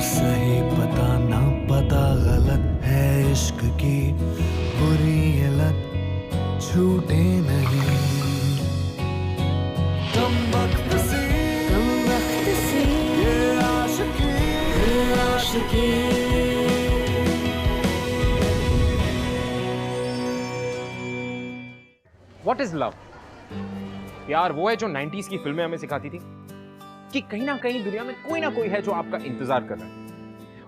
सही पता ना पता गलत है इश्क की बुरी ये लत छूटे नहीं। कम वक्त सी ये आशिकी What is love? प्यार वो है जो 90s की फिल्में हमें सिखाती थी कि कहीं ना कहीं दुनिया में कोई ना कोई है जो आपका इंतजार कर रहा है,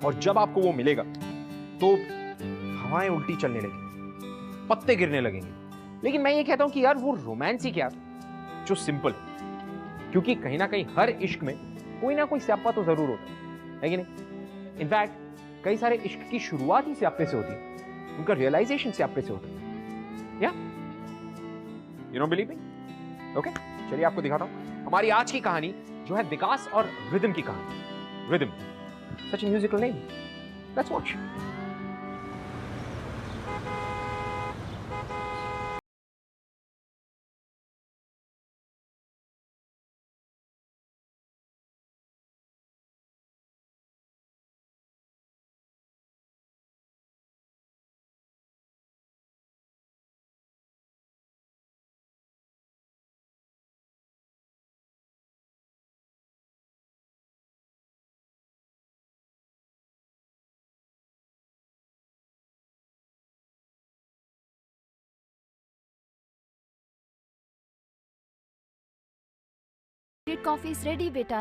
और जब आपको वो मिलेगा तो हवाएं उल्टी चलने लगेंगी, पत्ते गिरने लगेंगे। लेकिन मैं ये कहता हूं कि यार वो रोमांस ही क्या जो सिंपल, क्योंकि कहीं ना कहीं हर इश्क में कोई ना कोई स्यापा तो जरूर होता है कि नहीं? इनफैक्ट कई सारे इश्क की शुरुआत ही स्यापे से होती है, उनका रियलाइजेशन स्यापे से होता है। या you know believe me? Okay, चलिए आपको दिखाता हूं हमारी आज की कहानी जो है विकास और रिदम की कहानी। Rhythm, such a musical name. Let's watch. Coffee is ready बेटा।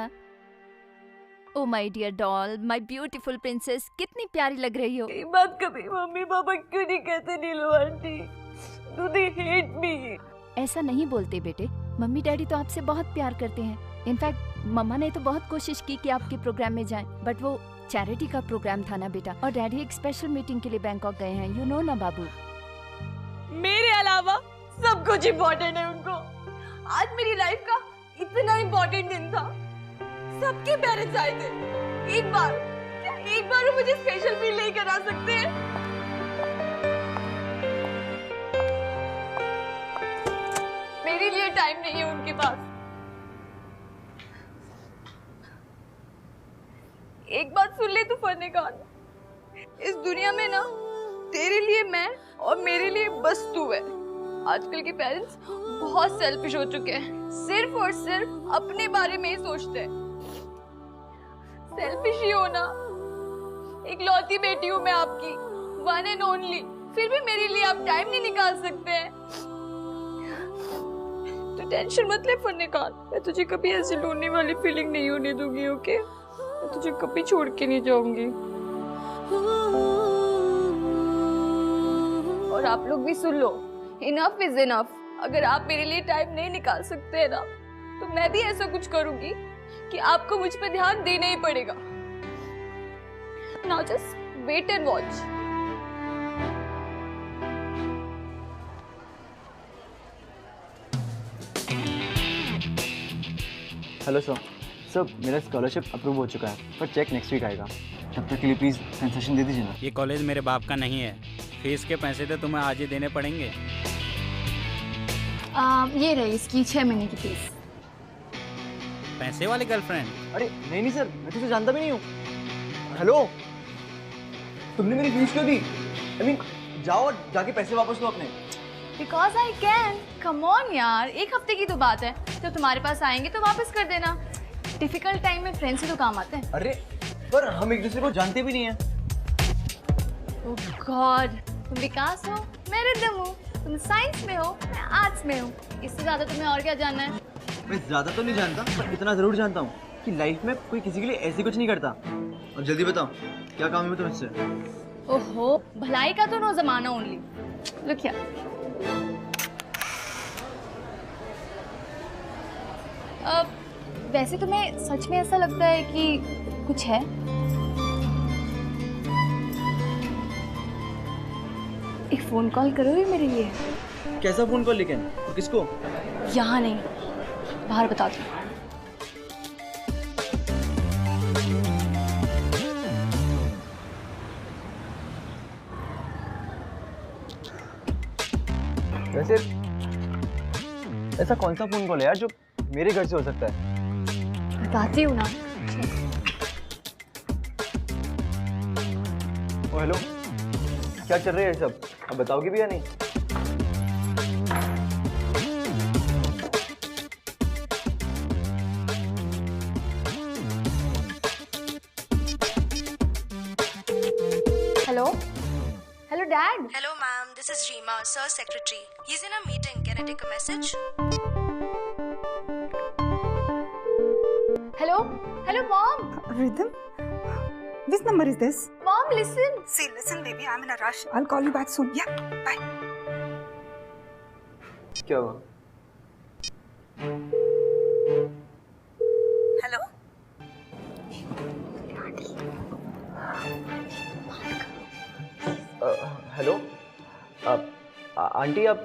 Oh my dear doll, my beautiful princess, कितनी प्यारी लग रही हो। ये बात कभी मम्मी पापा क्यों नहीं कहते नीलू aunty? Do they hate me? ऐसा नहीं बोलते बेटे, मम्मी डैडी तो आपसे बहुत प्यार करते हैं। इनफैक्ट मम्मा ने तो बहुत कोशिश की कि आपके प्रोग्राम में जाएं, बट वो चैरिटी का प्रोग्राम था ना बेटा, और डैडी एक स्पेशल मीटिंग के लिए बैंकॉक गए हैं, यू नो ना बाबू। मेरे अलावा सब कुछ इम्पोर्टेंट है उनको। आज मेरी लाइफ का इतना इम्पोर्टेंट दिन था, सबके पेरेंट्स आए थे। एक बार वो मुझे स्पेशल फील नहीं करा सकते हैं? मेरे लिए टाइम नहीं है उनके पास। एक बात सुन ले तू फनेकान, इस दुनिया में ना तेरे लिए मैं और मेरे लिए बस तू है। आजकल के पेरेंट्स बहुत सेल्फिश हो चुके हैं, सिर्फ और सिर्फ अपने बारे में ही सोचते हैं। सेल्फिश ही हो ना। एक लौती बेटी हूँ मैं आपकी, वन एंड ओनली, फिर भी मेरे लिए आप टाइम नहीं निकाल सकते हैं। तो टेंशन मत ले फनेकान, मैं तुझे कभी ऐसी रोने वाली फीलिंग नहीं होने दूंगी, ओके? मैं तुझे कभी छोड़ के नहीं जाऊंगी। और आप लोग भी सुन लो, इनफ इज इनफ। अगर आप मेरे लिए टाइम नहीं निकाल सकते हैं ना, तो मैं भी ऐसा कुछ करूंगी कि आपको मुझ पर ध्यान देना ही पड़ेगा। Now just wait and watch. Hello sir, मेरा स्कॉलरशिप अप्रूव हो चुका है, पर चेक नेक्स्ट वीक आएगा। तब तक के लिए प्लीज़ कंसेशन दे दीजिए ना। ये कॉलेज मेरे बाप का नहीं है, फीस के पैसे तो तुम्हें आज ही देने पड़ेंगे। ये रही इसकी 6 महीने की फीस। पैसे वाली गर्लफ्रेंड? अरे नहीं सर, मैं तुझे जानता भी नहीं हूँ। हेलो, तुमने मेरी फीस क्यों दी? I mean, जाओ और जाके पैसे वापस लो अपने। Because I can. Come on यार, एक हफ्ते की तो बात है, जब तुम्हारे पास आएंगे तो वापस कर देना। डिफिकल्ट टाइम में फ्रेंड्स ही तो काम आते हैं। अरे पर हम एक दूसरे को जानते भी नहीं हैं। Oh God, तुम विकास हो, मैं रिदम हूँ, तुम साइंस में हो, मैं आर्ट्स में हूँ। इससे ज्यादा तुम्हें और क्या जानना है? मैं ज्यादा तो नहीं जानता, पर इतना जरूर जानता हूँ कि लाइफ में कोई किसी के लिए ऐसे कुछ नहीं करता। और जल्दी बताओ, क्या काम है तुम इससे? ओहो, भलाई का तो नो जमाना ओनली। Look here. वैसे तुम्हें सच में ऐसा लगता है कि कुछ है? एक फोन कॉल करोगे मेरे लिए? कैसा फोन कॉल? लेकिन किसको? यहाँ नहीं, बाहर बता दो। वैसे ऐसा कौन सा फोन कॉल है यार जो मेरे घर से हो सकता है? बताती हूँ ना। ओ हेलो, क्या चल रहा है ये सब? अब बताओगे भी या नहीं? Hello hello dad. Hello, ma'am. This is Reema, sir's secretary. He's in a meeting. Can I take a message? Hello hello mom. Rhythm? Which number is this? Mom listen. See, listen, baby, I'm in a rush. I'll call you back soon. Yeah, bye. क्या हुआ? Hello? Hello, aunty आप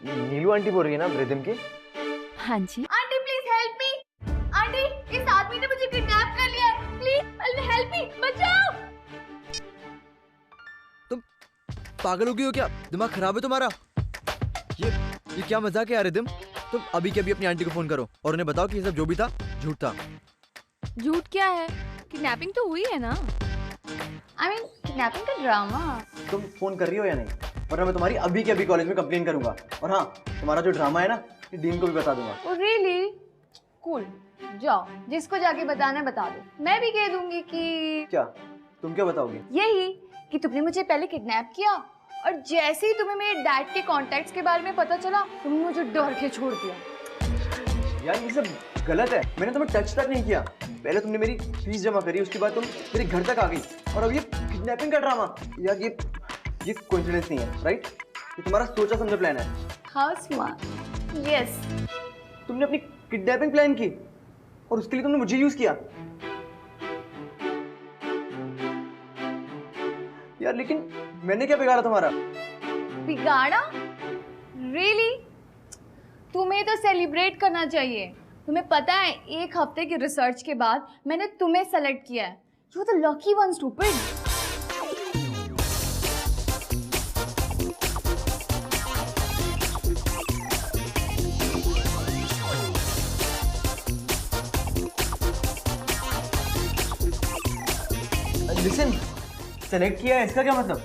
नीलू aunty बोल रही है ना Rhythm की? हाँ जी। Aunty please help me. Aunty इस आदमी ने मुझे किडनैप कर लिया है। प्लीज हेल्प मी, बचाओ। तुम पागल हो गई हो क्या? दिमाग खराब है तुम्हारा? ये क्या मजाक है यार रिदम? तुम अभी के अभी अपनी आंटी को फोन करो और उन्हें बताओ कि ये सब जो भी था झूठ था। झूठ क्या है? किडनैपिंग तो हुई है ना। आई मीन किडनैपिंग का ड्रामा। तुम फोन कर रही हो या नहीं? वरना मैं तुम्हारी अभी के अभी कॉलेज में कंप्लेन करूंगा। और हाँ, तुम्हारा जो ड्रामा है ना, ये डीन को भी बता दूंगा। Oh really? कूल, जाओ जिसको जाके बताना है बता दो। मैं भी कह दूंगी कि क्या? तुम क्या बताओगे? यही कि तुमने मुझे पहले किडनैप किया और जैसे ही तुम्हें मेरे डैड के कॉन्टैक्ट्स के बारे में पता चला तुमने मुझे डर के छोड़ दिया। यार ये सब गलत है। मैंने तुम्हें टच तक नहीं किया। पहले तुमने मेरी फीस जमा करी, उसके बाद तुम मेरे घर तक आ गई और अब ये किडनैपिंग का ड्रामा। यार ये कोइंसिडेंस नहीं है, राइट? ये तुम्हारा सोचा समझा प्लान है। How smart. यस। तुमने अपनी किडनैपिंग प्लान की और उसके लिए तुमने मुझे यूज किया। यार लेकिन मैंने क्या बिगाड़ा तुम्हारा? बिगाड़ा? रियली? तुम्हें तो सेलिब्रेट करना चाहिए। तुम्हें पता है 1 हफ्ते की रिसर्च के बाद मैंने तुम्हें सेलेक्ट किया है। You are the lucky one stupid. Listen, select किया है इसका क्या मतलब?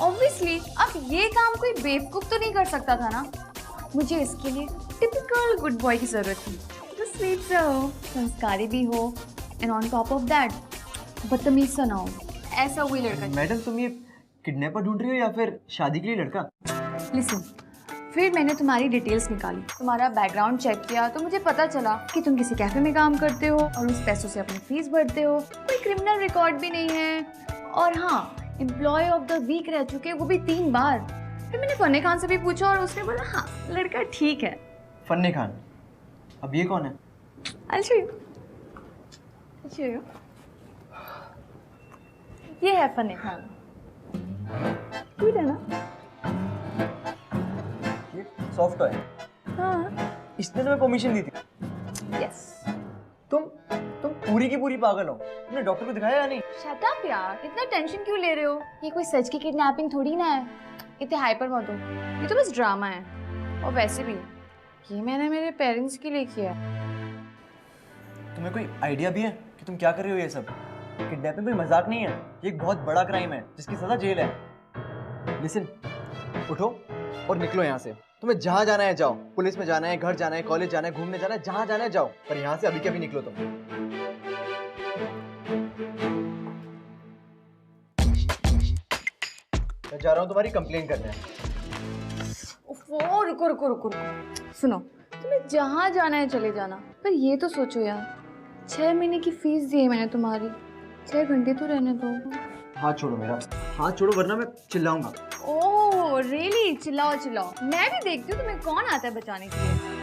ऑब्वियसली अब ये काम कोई बेवकूफ तो नहीं कर सकता था ना। मुझे इसके लिए टिपिकल गुड बॉय की जरूरत थी, जो स्वीट सा हो, संस्कारी भी हो and on top of that बदतमीज सा ना हो। ऐसा कोई लड़का। मैडम तुम ये किडनैपर ढूंढ रही हो या फिर शादी के लिए लड़का? लिसन, फिर मैंने तुम्हारी डिटेल्स निकाली, तुम्हारा बैकग्राउंड चेक किया तो मुझे पता चला कि तुम किसी कैफे में काम करते हो और उस पैसों से अपनी फीस भरते हो। कोई क्रिमिनल रिकॉर्ड भी नहीं है और हाँ, एम्प्लॉय ऑफ द वीक रह चुके, वो भी 3 बार। फिर मैंने फन्ने खान से भी पूछा और उसने बोला हाँ लड़का ठीक है। फन्ने खान? अब ये कौन है? I'll show you. I'll show you. ये है फन्ने खान। गुड है ना? ये सॉफ्ट है। हाँ। इसने तुम्हें परमिशन दी थी? यस। तुम पूरी की पूरी पागल हो। तुमने डॉक्टर को दिखाया या नहीं? शट अप यार, इतना टेंशन क्यों ले रहे हो? ये कोई सच की किडनैपिंग थोड़ी ना है। इतने हाइपर मत हो, ये तो बस ड्रामा है। और वैसे भी ये मैंने मेरे पेरेंट्स के लिए किया। तुम्हें कोई आइडिया भी है कि तुम क्या कर रहे हो? ये सब किडनैपिंग कोई मजाक नहीं है, ये एक बहुत बड़ा क्राइम है जिसकी सजा जेल है। लिसन, उठो और निकलो यहाँ से। तुम्हें जहाँ जाना है जाओ। पुलिस में जाना है, घर जाना है, कॉलेज जाना है, घूमने जाना है, जहाँ जाना है जाओ, पर यहाँ से अभी के अभी निकलो तुम। मैं जा रहा हूँ तुम्हारी कंप्लेंट करने। ओफो, रुको रुको रुको रुको। सुनो, तुम्हें जहाँ जाना है चले जाना, पर ये तो सोचो यार, 6 महीने की फीस दी है मैंने तुम्हारी, 6 घंटे तो रहने दो। हाथ छोड़ो मेरा, हाथ छोड़ो वरना मैं चिल्लाऊंगा। Oh really? चिल्लाओ चिल्लाओ, मैं भी देखती हूँ तुम्हें कौन आता है बचाने के लिए।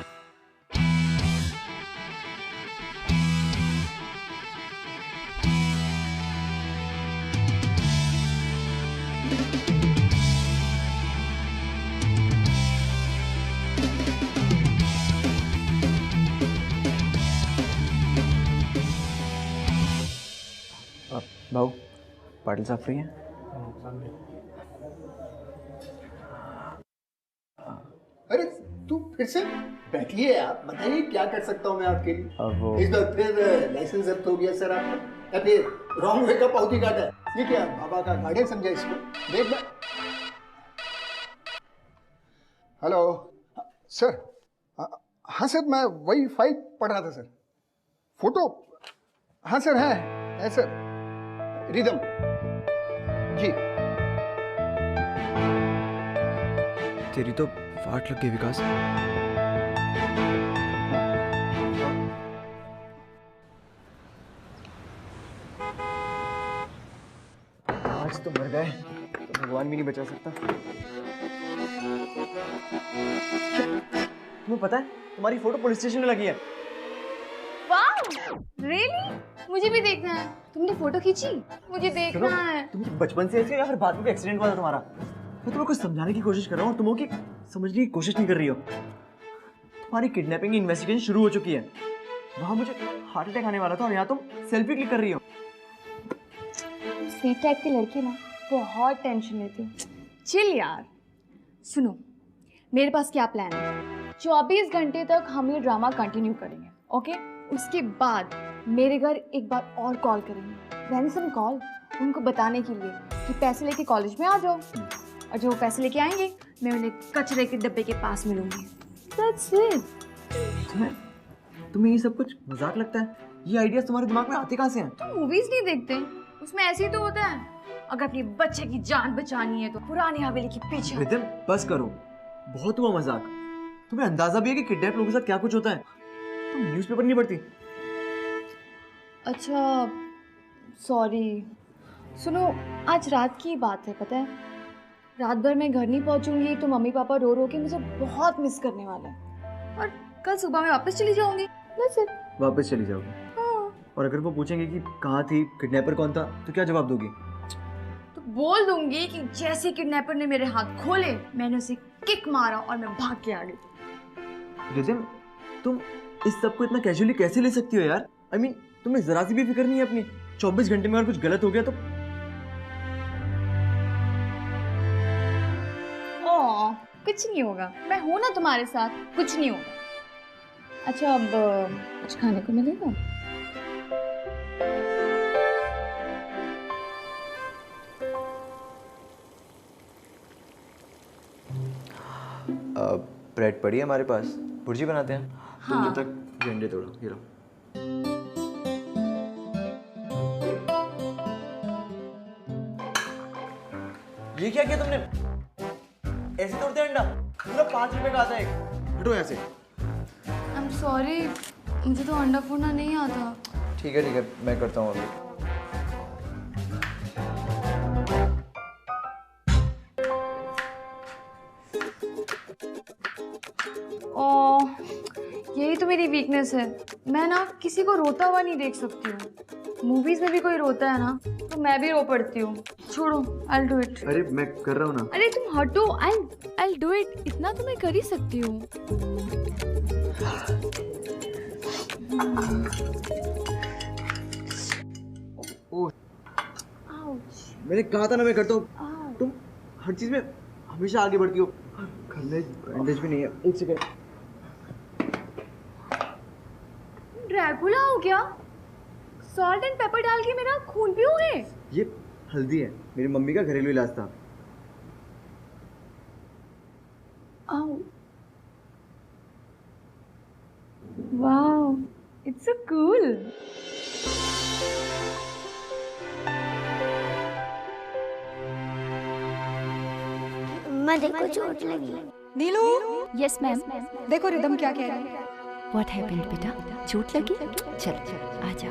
भाऊ, पाटिल साहब फ्री हैं? अरे तू फिर से बैठिए, आप बताइए क्या कर सकता हूँ मैं आपके लिए? अब वो इस बार फिर लाइसेंस जब्त हो गया सर आपका, या फिर रॉन्ग वे का पावती काटा है? ये क्या बाबा का गार्डन समझा इसको? देख मैं। Hello sir. हाँ सर, मैं वही फाइल पढ़ रहा था सर। फोटो? हाँ सर, है सर। रिदम जी। तेरी तो वाट लग गई विकास। आज तो मर गए, तो भगवान भी नहीं बचा सकता। तुम्हें पता है तुम्हारी फोटो पुलिस स्टेशन में लगी है। वाह, रियली? मुझे भी देखना है। तुमने फोटो खींची? मुझे देखना है। तुम बचपन से ऐसे या फिर बाद में कोई एक्सीडेंट हुआ था तुम्हारा? मैं तुम्हें कुछ समझाने की कोशिश कर रहा हूँ, तुम हो कि समझने की कोशिश नहीं कर रही हो। तुम्हारी किडनैपिंग की इन्वेस्टिगेशन शुरू हो चुकी है। वहां मुझे हार्ट अटैक आने वाला था और यहाँ तुम सेल्फी क्लिक कर रही हो। स्वीट टाइप की लड़की ना बहुत टेंशन लेती हूँ। चिल यार। सुनो, मेरे पास क्या प्लान है। 24 घंटे तक हम ये ड्रामा कंटिन्यू करेंगे, ओके? उसके बाद मेरे घर एक बार और कॉल करेंगे, रैंसम कॉल, उनको बताने के लिए कि पैसे लेके कॉलेज में आ जाओ। और जब वो पैसे लेके आएंगे मैं उन्हें कचरे के डब्बे के पास मिलूंगी। That's it। तुम्हें ये सब कुछ मजाक लगता है? ये आइडियाज तुम्हारे दिमाग में आते कहाँ से हैं? तुम मूवीज नहीं देखते? उसमें ऐसे ही तो होता है। अगर अपनी बच्चे की जान बचानी है तो पुरानी हवेली के पीछे। रिदम बस करो, बहुत हुआ मजाक। तुम्हें अंदाजा भी है कि किडनैप लोगों के साथ क्या कुछ होता है? तुम न्यूज़पेपर नहीं पढ़ती? अच्छा सॉरी। सुनो, आज रात की बात है, पता है? रात भर मैं घर नहीं पहुंचूंगी तो मम्मी पापा रो रो के मुझे बहुत मिस करने वाले हैं। और कल सुबह मैं वापस चली जाऊंगी। That's it। वापस चली जाओगी? हाँ। और अगर वो पूछेंगे कि कहाँ थी, किडनैपर कौन था, तो क्या जवाब दोगी? तो बोल दूंगी कि जैसे किडनैपर ने मेरे हाथ खोले मैंने उसे किक मारा और मैं भाग के आ गई। रिदम, तुम इस सब को इतना कैजुअली कैसे ले सकती हो यार? I mean, तुम्हें जरा सी भी फिक्र नहीं है अपनी? 24 घंटे में अगर कुछ गलत हो गया तो? कुछ नहीं होगा, मैं हूं ना तुम्हारे साथ, कुछ नहीं होगा। अच्छा अब कुछ खाने को मिलेगा? ब्रेड पड़ी है हमारे पास, भुर्जी बनाते हैं। हाँ। तुम जब तक झंडे तोड़ो, ये लो। ये क्या किया तुमने? ऐसे तोड़ते हैं अंडा? पूरा 5 रुपए का आता है एक। हटो यहाँ से। I'm sorry, मुझे तो अंडा फोड़ना नहीं आता। ठीक है, मैं करता हूँ अभी। यही तो मेरी वीकनेस है। मैं ना किसी को रोता हुआ नहीं देख सकती हूँ। मूवीज में भी कोई रोता है ना तो मैं भी रो पड़ती हूँ। छोड़ो, I'll do it। अरे मैं कर रहा हूँ ना। अरे तुम हटो, I'll do it। इतना तो मैं कर ही सकती हूँ। मैंने कहा था ना मैं करता हूँ। तुम हर चीज में हमेशा आगे बढ़ती हो। बैंडेज भी नहीं है। एक सेकंड। ड्रैकुला हो गया? सॉल्ट एंड पेपर डाल के मेरा खून पियोगे? ये हल्दी है, मेरी मम्मी का घरेलू इलाज था। Wow, it's so cool. अम्मा देखो चोट लगी। नीलू। Yes ma'am. देखो रिदम क्या कह रही है। व्हाट हैपेंड बेटा? चोट लगी? चल आजा।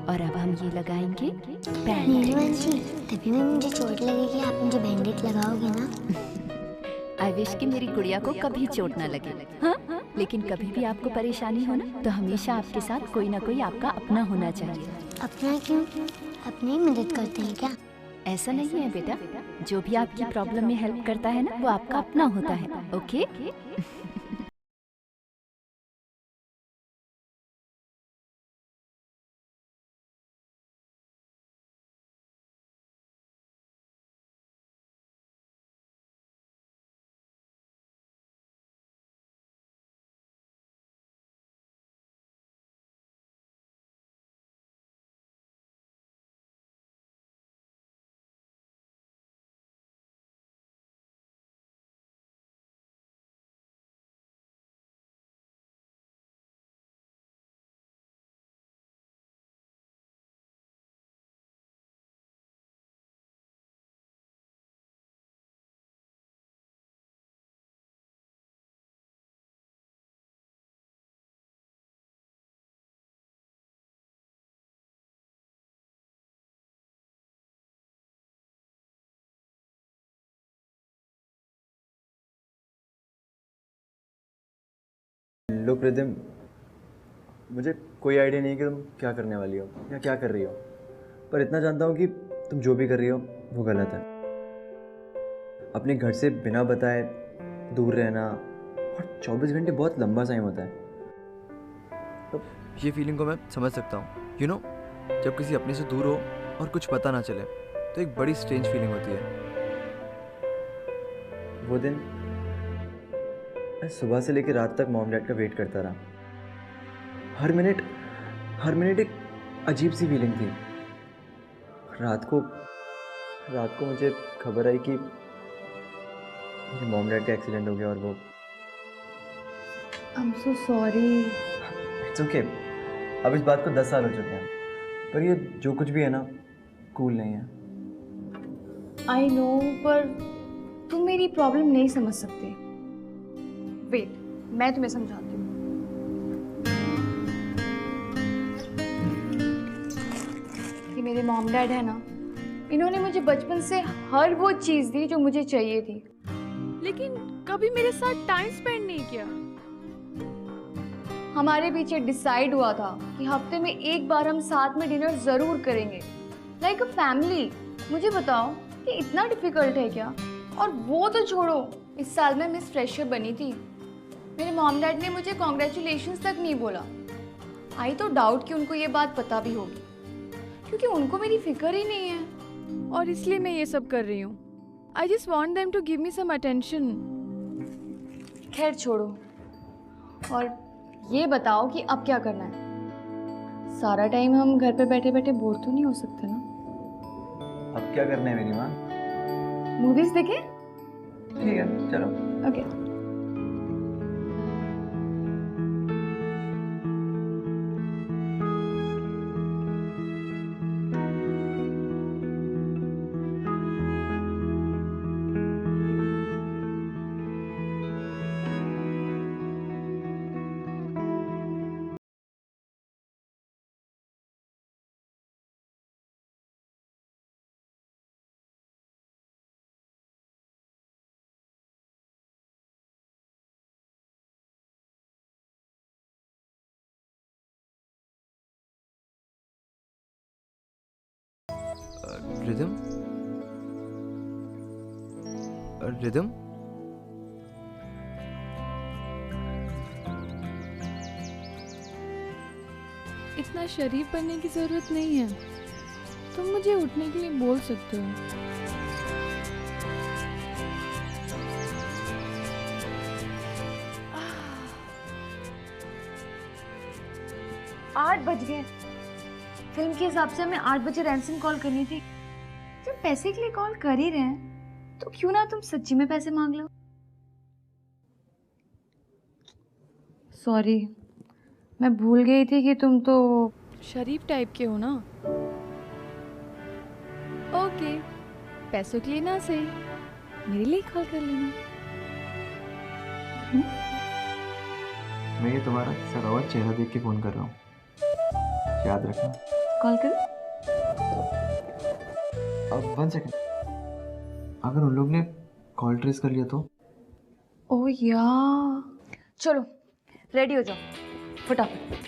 और अब हम ये लगाएंगे नीलू आंटी, तभी में मुझे चोट लगेगी, आप मुझे बैंडेज लगाओगे ना? आई विश कि मेरी गुड़िया को कभी चोट ना लगे। हाँ? लेकिन कभी भी आपको परेशानी हो ना तो हमेशा आपके साथ कोई ना कोई आपका अपना होना चाहिए। अपना क्यों? अपनी ही मदद करते हैं क्या? ऐसा नहीं है बेटा, जो भी आपकी प्रॉब्लम में हेल्प करता है ना वो आपका अपना होता है। ओके? लुक रिदम, मुझे कोई आइडिया नहीं है कि तुम क्या करने वाली हो या क्या कर रही हो, पर इतना जानता हूँ कि तुम जो भी कर रही हो वो गलत है। अपने घर से बिना बताए दूर रहना, और 24 घंटे बहुत लंबा टाइम होता है। तो ये फीलिंग को मैं समझ सकता हूँ। यू नो, जब किसी अपने से दूर हो और कुछ पता ना चले तो एक बड़ी स्ट्रेंज फीलिंग होती है। वो दिन मैं सुबह से लेकर रात तक मॉम डैड का वेट करता रहा। हर मिनट एक अजीब सी फीलिंग थी। रात को मुझे खबर आई कि मेरे मॉम डैड का एक्सीडेंट हो गया और वो I am so sorry. It's okay. अब इस बात को 10 साल हो चुके हैं, पर ये जो कुछ भी है ना, कूल नहीं है। आई नो, पर तुम मेरी प्रॉब्लम नहीं समझ सकते। वेट, मैं तुम्हें समझाती हूँ। ये मेरे मॉम डैड है ना, इन्होंने मुझे बचपन से हर वो चीज़ दी जो मुझे चाहिए थी, लेकिन कभी मेरे साथ टाइम स्पेंड नहीं किया। हमारे पीछे डिसाइड हुआ था कि हफ्ते में एक बार हम साथ में डिनर जरूर करेंगे, लाइक अ फैमिली। मुझे बताओ कि इतना डिफिकल्ट है क्या? और वो तो छोड़ो, इस साल में मिस फ्रेशर बनी थी। मेरे मॉम डैड ने मुझे कॉन्ग्रेचुलेशंस तक नहीं बोला। आई तो डाउट कि उनको ये बात पता भी होगी, क्योंकि उनको मेरी फिक्र ही नहीं है, और इसलिए मैं ये सब कर रही हूँ। I just want them to give me some attention. खैर छोड़ो, और ये बताओ कि अब क्या करना है? सारा टाइम हम घर पे बैठे बैठे बोर तो नहीं हो सकते ना? अब क्या करना है मेरी माँ? मूवीज देखें? ठीक है, चलो। ओके। रिदम, रिदम, इतना शरीफ बनने की जरूरत नहीं है। तुम मुझे उठने के लिए बोल सकते हो। 8 बज गए। फिल्म के हिसाब से हमें 8 बजे रैंसम कॉल करनी थी। जब पैसे के लिए कॉल कर ही रहे हैं तो क्यों ना तुम सच्ची में पैसे मांग लो। सॉरी, मैं भूल गई थी कि तुम तो शरीफ टाइप के हो ना। ओके, पैसों के लिए ना सही, मेरे लिए कॉल कर लेना। मैं ये तुम्हारा सरावत चेहरा देख के फोन कर रहा हूँ, याद रखना। कॉल कर। अब 1 सेकंड, अगर उन लोग ने कॉल ट्रेस कर लिया तो? ओह यार, चलो रेडी हो जाओ फटाफट।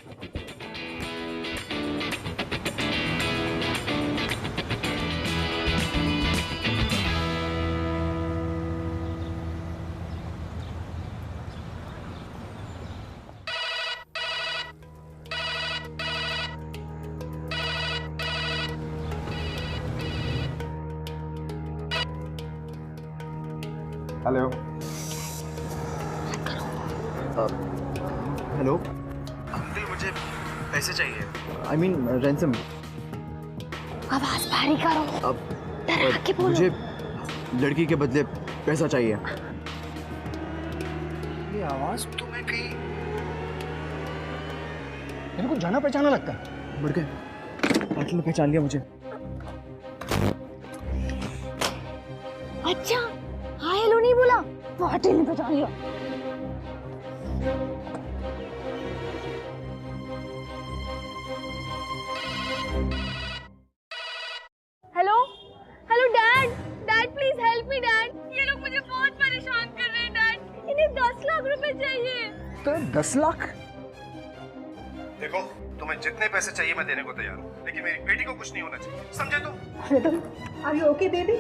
हेलो। हेलो अंकल, मुझे पैसे चाहिए। I mean ransom. आवाज भारी करो। अब डरा के बोलो। मुझे लड़की के बदले पैसा चाहिए। ये आवाज तुम्हें कहीं इनको जाना पहचाना लगता है। बढ़ गए, पाटिल ने पहचान लिया मुझे। अच्छा, हाय हेलो नहीं बोला, पाटिल ने पहचान लिया। Hello hello dad, dad please help me dad. ये लोग मुझे बहुत परेशान कर रहे हैं डैड। इन्हें 10 लाख रुपए चाहिए। मात्र 10 लाख? देखो, तुम्हें जितने पैसे चाहिए मैं देने को तैयार हूँ, लेकिन मेरी बेटी को कुछ नहीं होना चाहिए, समझे तुम? Rhythm, are you okay baby?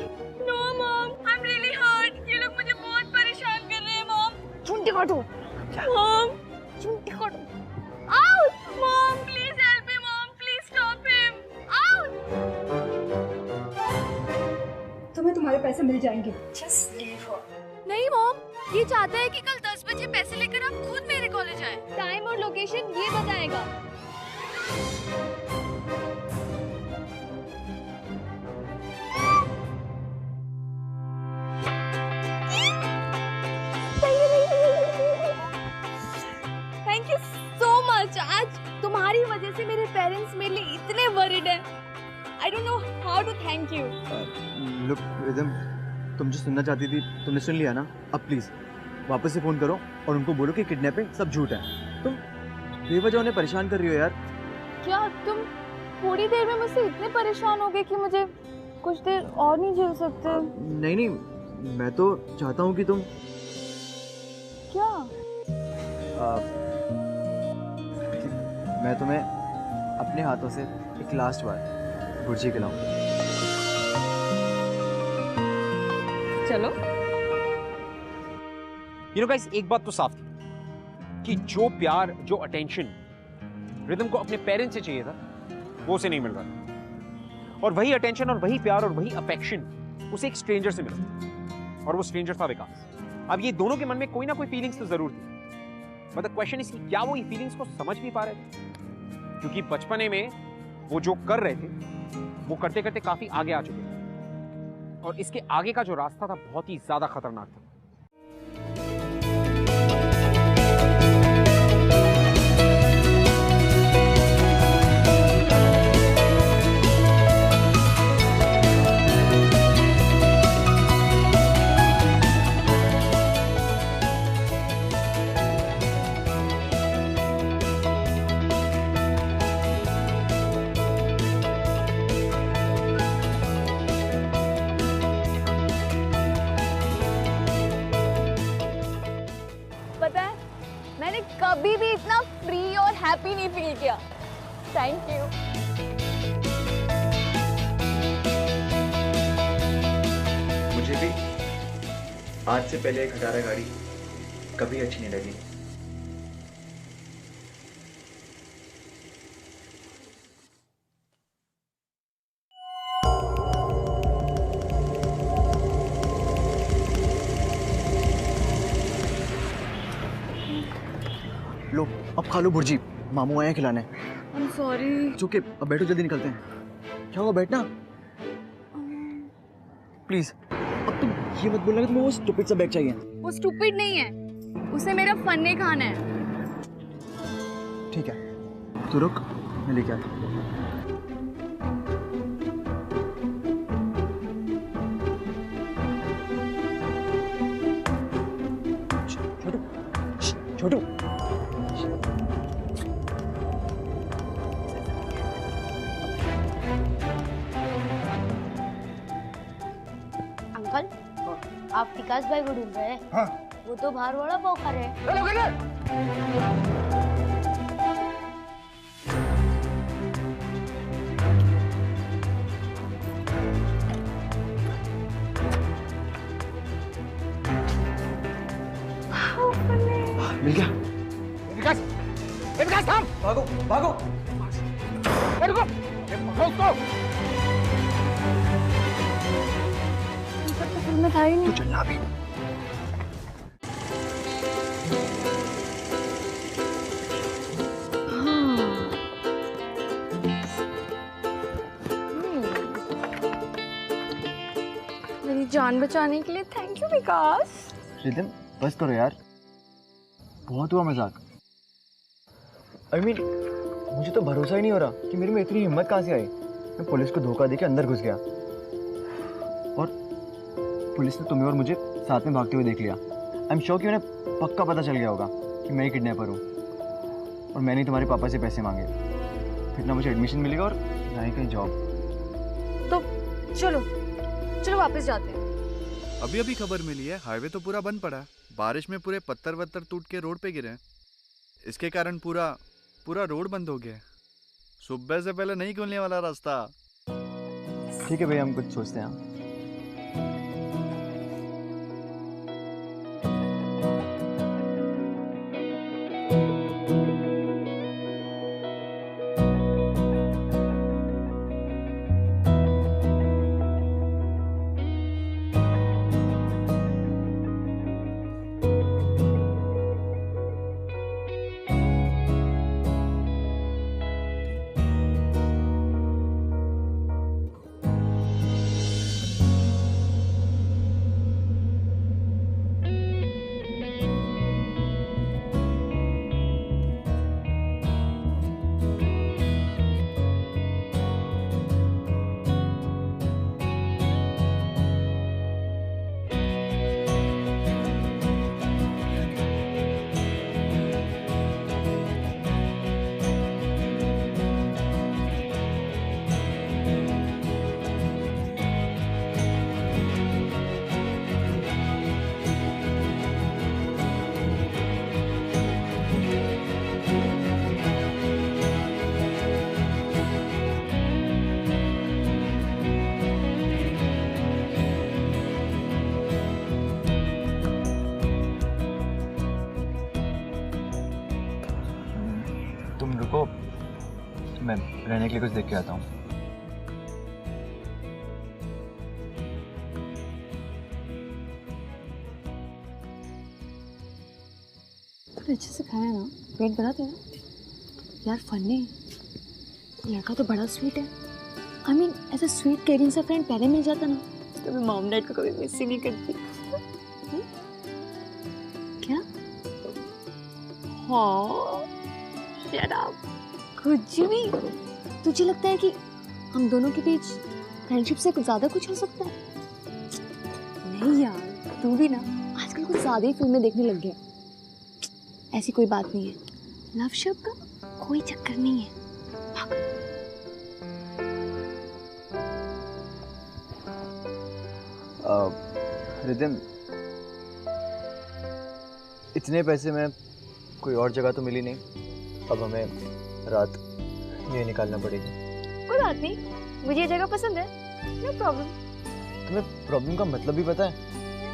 No mom, I am really hurt. ये लोग मुझे बहुत परेशान कर रहे हैं मॉम। चुंटी काटो। मॉम, चुंटी काटो। Out! Mom, please help me mom, please stop him. Out! तुम्हें तुम्हारे पैसे मिल जाएंगे। Just leave her. नहीं मॉम, ये चाहता है कि कल 10 बजे पैसे लेकर आप खुद मेरे कॉलेज आए। टाइम और लोकेशन ये बताएगा। Thank you so much. आज तुम्हारी वजह से मेरे पेरेंट्स मेरे लिए इतने वरीड हैं। I don't know how to thank you. Look Rhythm, तुम जो सुनना चाहती थी तुमने सुन लिया ना। अब प्लीज वापस से फोन करो और उनको बोलो कि किडनैपिंग सब झूठ है। तुम बेवजह उन्हें परेशान कर रही हो यार। क्या तुम थोड़ी देर में मुझसे इतने परेशान हो गए कि मुझे कुछ देर और नहीं झेल सकते? नहीं नहीं, मैं तो चाहता हूँ कि तुम क्या? मैं तुम्हें अपने हाथों से एक लास्ट बार भुर्जी खिलाऊं। चलो। यू नो गाइस, एक बात तो साफ थी कि जो प्यार, जो अटेंशन रिदम को अपने पेरेंट्स से चाहिए था वो उसे नहीं मिल रहा था, और वही अटेंशन और वही प्यार और वही अफेक्शन उसे एक स्ट्रेंजर से मिला, और वो स्ट्रेंजर था विकास। अब ये दोनों के मन में कोई ना कोई फीलिंग्स तो जरूर थी, बट द क्वेश्चन इज कि क्या वो ये फीलिंग्स को समझ भी पा रहे थे? क्योंकि बचपने में वो जो कर रहे थे वो करते करते काफी आगे आ चुके थे, और इसके आगे का जो रास्ता था बहुत ही ज्यादा खतरनाक था। पता है, मैंने कभी भी इतना फ्री और हैप्पी नहीं फील किया। Thank you. मुझे भी आज से पहले एक खटारा गाड़ी कभी अच्छी नहीं लगी। लो अब खा लो भुर्जी, मामू आए हैं खिलाने। I am sorry. चुके, अब बैठो, जल्दी निकलते हैं। क्या हुआ, बैठना प्लीज। अब तुम ये मत बोलना कि तुम्हें वो स्टूपिड सा बैग चाहिए। वो स्टूपिड नहीं है, उसे मेरा फन्ने खाना है। ठीक है, तू रुक, मैं लेके आता हूँ। छोटू, अंकल, आप विकास भाई को ढूंढ रहे हैं? हाँ। वो तो बाहर वाला पाव खा रहे हैं। मिल गया। विकास, विकास थाम, भागो भागो, रुको, उसको। में था ही नहीं। तू चलना भी। मेरी जान बचाने के लिए थैंक यू विकास। रिदम, बस करो यार, बहुत हुआ मजाक। आई मीन, मुझे तो भरोसा ही नहीं हो रहा कि मेरे में इतनी हिम्मत कहाँ से आई। मैं पुलिस को धोखा देके अंदर घुस गया, और पुलिस ने तुम्हें और मुझे साथ में भागते हुए देख लिया। आई एम श्योर कि उन्हें पक्का पता चल गया होगा कि मैं ही किडनैपर हूँ, और मैंने तुम्हारे पापा से पैसे मांगे। फिर ना मुझे एडमिशन मिलेगा और ना ही कहीं जॉब। तो चलो चलो वापस जाते हैं। अभी अभी खबर मिली है, हाईवे तो पूरा बंद पड़ा है। बारिश में पूरे पत्थर वत्थर टूट के रोड पे गिरे हैं। इसके कारण पूरा रोड बंद हो गया है। सुबह से पहले नहीं खुलने वाला रास्ता। ठीक है भैया, हम कुछ सोचते हैं। तुम रुको, मैं रहने के लिए कुछ देख के आता हूँ। थोड़ा अच्छे से खाया ना, पेट भरा तेरा? यार फनी, लड़का तो बड़ा स्वीट है। आई मीन ऐसा स्वीट केयरिंग सा फ्रेंड पहले मिल जाता ना तो मैं मॉम डैड को कभी मिस ही नहीं करती। क्या? हाँ, शट अप। कुछ भी? तुझे लगता है कि हम दोनों के बीच फ्रेंडशिप से कुछ ज्यादा कुछ हो सकता है? नहीं यार, तू भी ना आजकल कुछ ज्यादा ही फिल्में देखने लग गया। ऐसी कोई बात नहीं है, लव शब्द का कोई चक्कर नहीं है। रिदम, इतने पैसे में कोई और जगह तो मिली नहीं, अब हमें रात ये निकालना पड़ेगी। कोई बात नहीं, मुझे ये जगह पसंद है, नो प्रॉब्लम। तुम्हें प्रॉब्लम का मतलब भी पता है?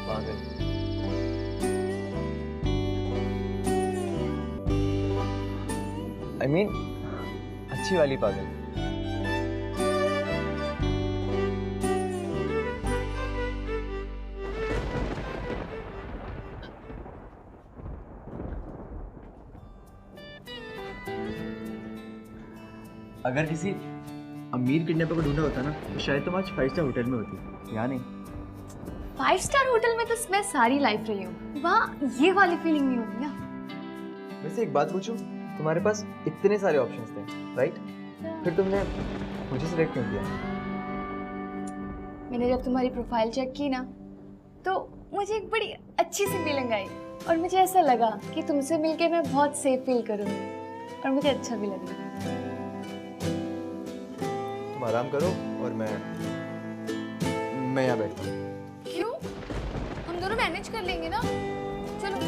पागल। I mean, अच्छी वाली पागल। अगर किसी अमीर किडनैपर को ढूंढा होता ना तो शायद तुम आज 5 स्टार होटल में होती, या नहीं? 5 स्टार होटल में तो मैं सारी लाइफ रही हूँ, वाह, ये वाली फीलिंग नहीं होगी ना। वैसे एक बात पूछूं, तुम्हारे पास इतने सारे ऑप्शंस थे, राइट? फिर तुमने मुझे सिलेक्ट क्यों किया? मैंने जब तुम्हारी प्रोफाइल चेक की ना तो मुझे एक बड़ी अच्छी सी फीलिंग आई और मुझे ऐसा लगा कि तुमसे मिलके मैं बहुत सेफ फील करूँगी और मुझे अच्छा भी लगेगा। तुम आराम करो और मैं यहाँ बैठता हूँ। क्यों? हम दोनों मैनेज कर लेंगे ना, चलो।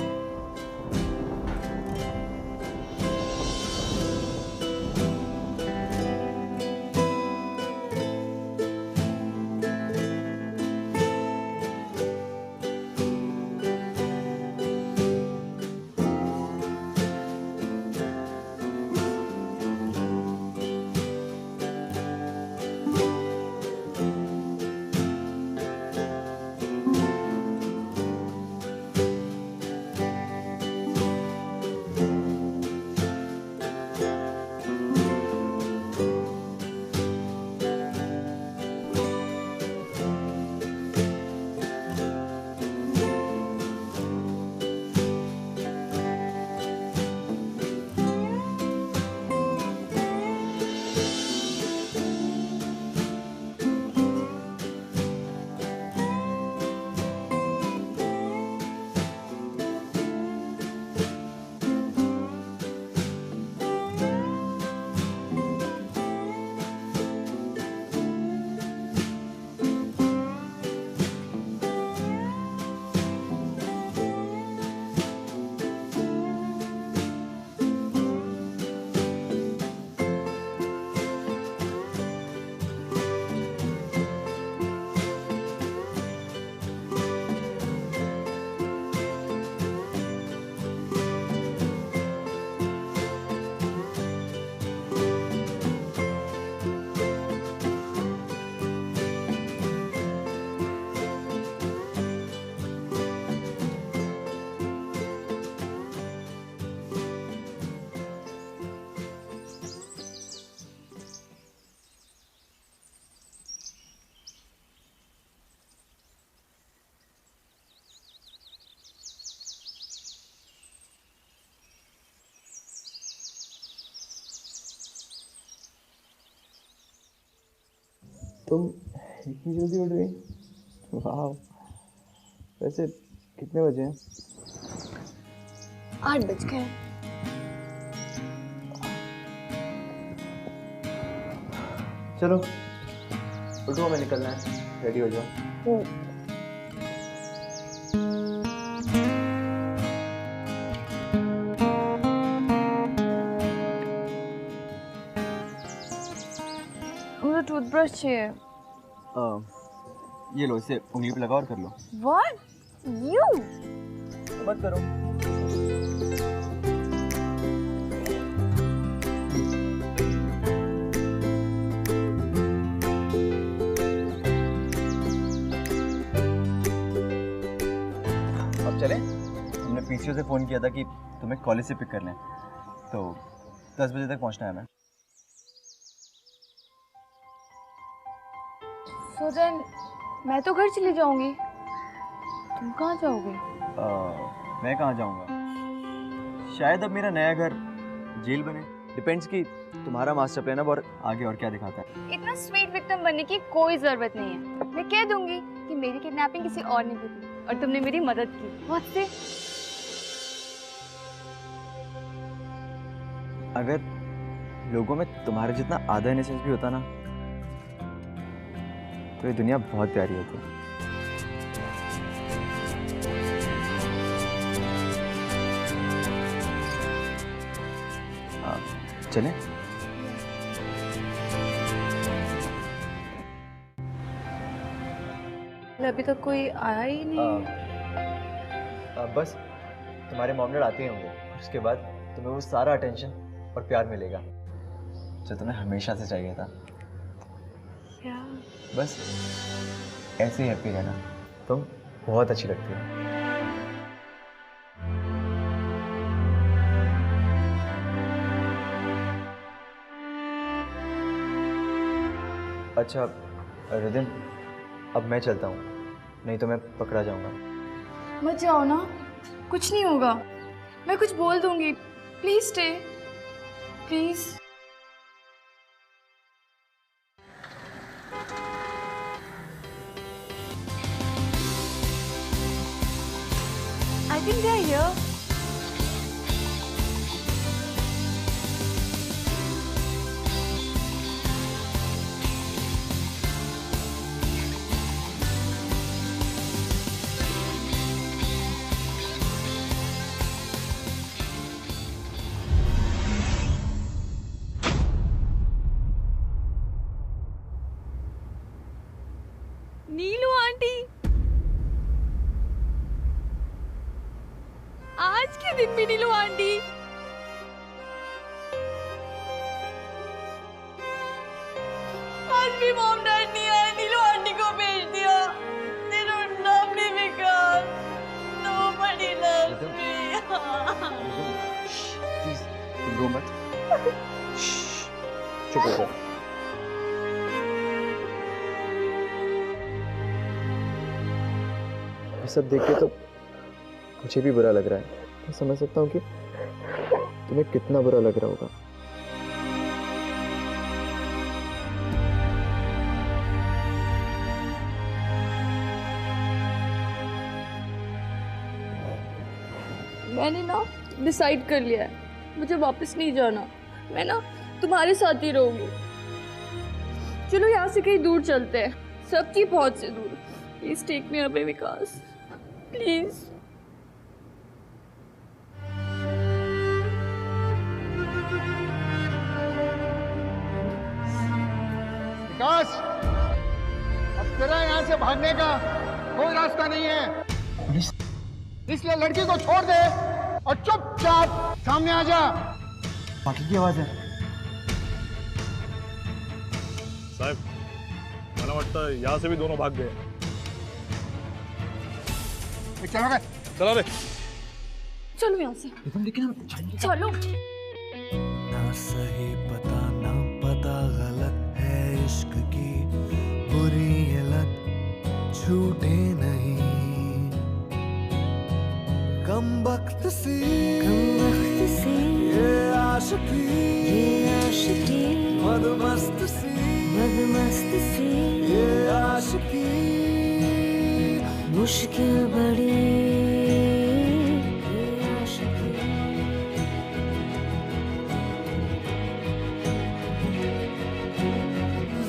तुम इतनी जल्दी उठ गई? वाह। वैसे कितने बजे हैं? 8 बज गए। चलो उठो, हमें निकलना है, रेडी हो जाओ। मुझे टूथब्रश चाहिए। ये लो, इसे उंगली पे लगाओ और कर लो। What? You? मत करो। अब चले? हमने पीसीओ से फ़ोन किया था कि तुम्हें कॉलेज से पिक कर लें, तो 10 बजे तक पहुंचना है हमें। So then, मैं तो घर चली जाऊंगी। तुम कहाँ जाओगे? मैं कहाँ जाऊँगा? शायद अब मेरा नया घर जेल बने। डिपेंड्स कि तुम्हारा मास्टर प्लान अब और आगे और क्या दिखाता है। इतना स्वीट विक्टिम बनने की कोई जरूरत नहीं है। मैं कह दूंगी कि मेरी किडनैपिंग किसी और ने की थी और तुमने मेरी मदद की। बहुत से। अगर लोगों में तुम्हारे जितना आधा इनोसेंस भी होता ना, तो ये दुनिया बहुत प्यारी होती। चलें? अभी तक कोई आया ही नहीं। बस तुम्हारे मॉम डैड आते ही होंगे, उसके बाद तुम्हें वो सारा अटेंशन और प्यार मिलेगा जो तुम्हें हमेशा से चाहिए था। क्या? बस ऐसे ही हैप्पी रहना। तुम बहुत अच्छी लगती हो। अच्छा रिदिम, अब मैं चलता हूँ, नहीं तो मैं पकड़ा जाऊंगा। मत जाओ ना, कुछ नहीं होगा। मैं कुछ बोल दूंगी। Please stay, please. I think they're here. Neelu aunty, आज के दिन भी नीलू आंटी। आज भी मॉम डैड नहीं आए, नीलू आंटी को भेज दिया। They don't love me because nobody loves me. Please तुम रो मत। चुप हो जाओ। ये सब देख के तो मुझे भी बुरा लग रहा है। मैं समझ सकता हूँ कि तुम्हें कितना बुरा लग रहा होगा। मैंने ना डिसाइड कर लिया है, मुझे वापस नहीं जाना। मैं ना तुम्हारे साथ ही रहूंगी। चलो यहाँ से कहीं दूर चलते हैं, सबकी पहुंच से दूर। Please take me away Vikas, please. Vikas, अब तेरा यहाँ से भागने का कोई रास्ता नहीं है, इसलिए लड़की को छोड़ दे और चुपचाप सामने आ जा। बाकी की आवाज है। साहब, मला वाटतं यहाँ से भी दोनों भाग गए। चलो रे, चलो रे, चलो यहाँ से। लेकिन चलो। ना सही पता ना पता, गलत है इश्क की बुरी ये लत, छूटे नहीं। कम वक्त सी ये आशिकी मदमस्त सी ये आशिकी मुश्किल बड़ी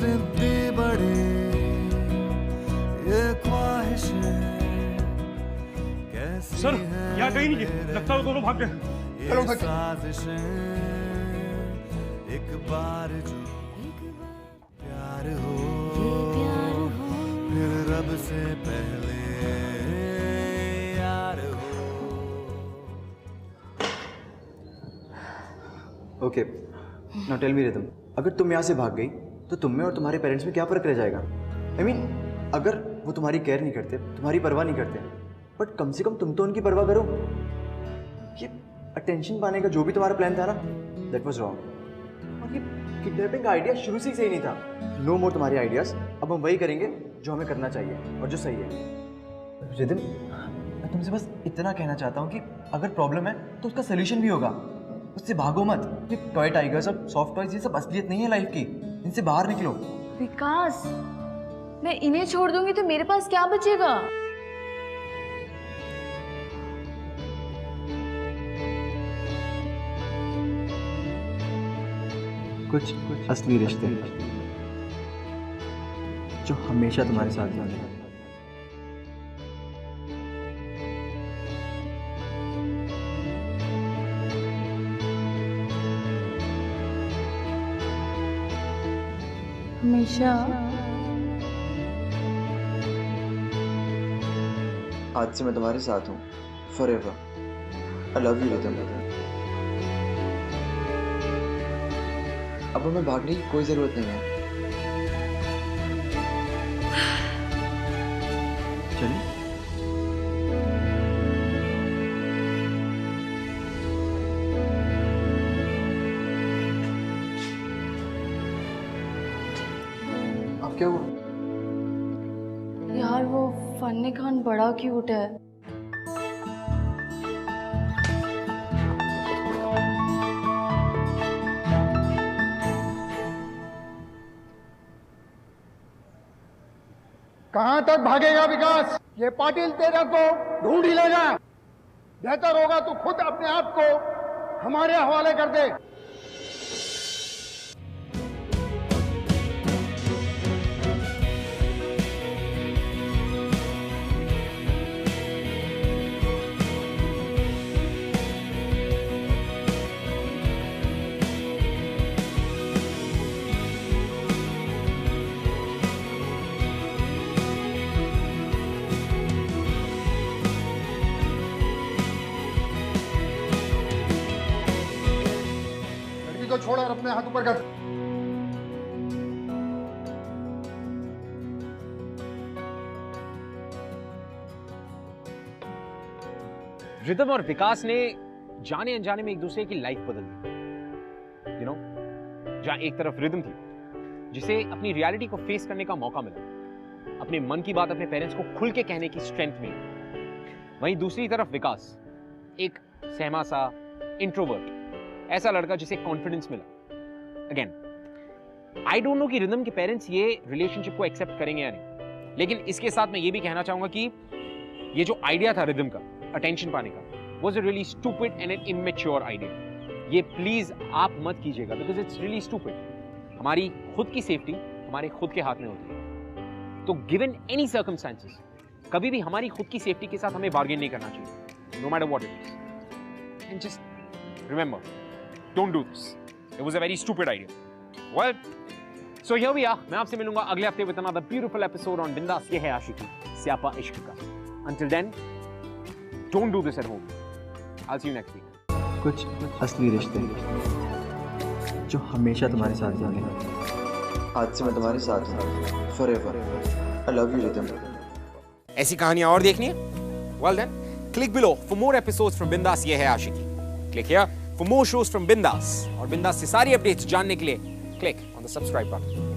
जिद्दी बड़ी ये ख्वाहिशें सर यहाँ कहीं नहीं है, लगता है दोनों भाग गए। चलो सर। साजिशें एक बार जो प्यार हो फिर रब से पहले यार हो। Okay, now tell me Rhythm, अगर तुम यहाँ से भाग गई तो तुम में और तुम्हारे पेरेंट्स में क्या फर्क रह जाएगा? I mean, अगर वो तुम्हारी केयर नहीं करते, तुम्हारी परवाह नहीं करते, बट कम से कम तुम तो उनकी परवाह करो। ये अटेंशन पाने का जो भी तुम्हारा प्लान था ना, दैट वाज रॉन्ग। और ये किडनैपिंग का आइडिया शुरू से ही सही नहीं था। नो मोर तुम्हारे आइडियाज, अब हम वही करेंगे जो हमें करना चाहिए और जो सही है। रिदम, मैं तुमसे बस इतना कहना चाहता हूँ कि अगर प्रॉब्लम है तो उसका सोल्यूशन भी होगा, उससे भागो मत। ये टॉय टाइगर्स और सॉफ्ट टॉयज ये सब असलियत नहीं है लाइफ की, इनसे बाहर निकलो। विकास, मैं इन्हें छोड़ दूंगी तो मेरे पास क्या बचेगा? कुछ असली रिश्ते जो हमेशा तुम्हारे साथ रहेंगे। हमेशा। आज से मैं तुम्हारे साथ हूँ, forever. I love you rhythm. अब हमें भागने की कोई जरूरत नहीं है। चलिए। अब क्या हुआ? यार वो फन्नी खान बड़ा क्यूट है। कहां तक भागेगा विकास? ये पाटिल तेरा को ढूंढ ही लेगा। बेहतर होगा तू खुद अपने आप को हमारे हवाले कर दे। को छोड़ और अपने हाथ ऊपर कर। रिदम और विकास ने जाने अनजाने में एक दूसरे की लाइफ बदल दी। यू नो, जहां एक तरफ रिदम थी जिसे अपनी रियलिटी को फेस करने का मौका मिला, अपने मन की बात अपने पेरेंट्स को खुल के कहने की स्ट्रेंथ मिली, वहीं दूसरी तरफ विकास एक सहमा सा इंट्रोवर्ट ऐसा लड़का जिसे कॉन्फिडेंस मिला। अगेन आई डोंट नो कि रिदम के पेरेंट्स ये रिलेशनशिप को एक्सेप्ट करेंगे या नहीं, लेकिन इसके साथ मैं ये भी कहना चाहूंगा कि ये जो आइडिया था रिदम का अटेंशन पाने का, was a really stupid and an immature idea. ये प्लीज आप मत कीजिएगा, बिकॉज इट्स रियली स्टूपिड। हमारी खुद की सेफ्टी हमारे खुद के हाथ में होती है, तो गिवन एनी सर्कमस्टेंसेस कभी भी हमारी खुद की सेफ्टी के साथ हमें बार्गेन नहीं करना चाहिए, no matter what it is. And just remember, don't do this. It was a very stupid idea. Well, so here we are. मैं आपसे मिलूंगा अगले हफ्ते with another beautiful episode on बिंदास ये है आशिकी, स्यापा इश्क का। Until then, don't do this at home. I'll see you next week. कुछ असली रिश्ते जो हमेशा तुम्हारे साथ रहेंगे। आज से मैं तुम्हारे साथ हूँ, forever. I love you rhythm. ऐसी कहानियां और देखनी है? Well then, click below for more episodes from बिंदास ये है आशिकी. Click here for more shows from Bindas और Bindas से सारी अपडेट्स जानने के लिए click on the subscribe button.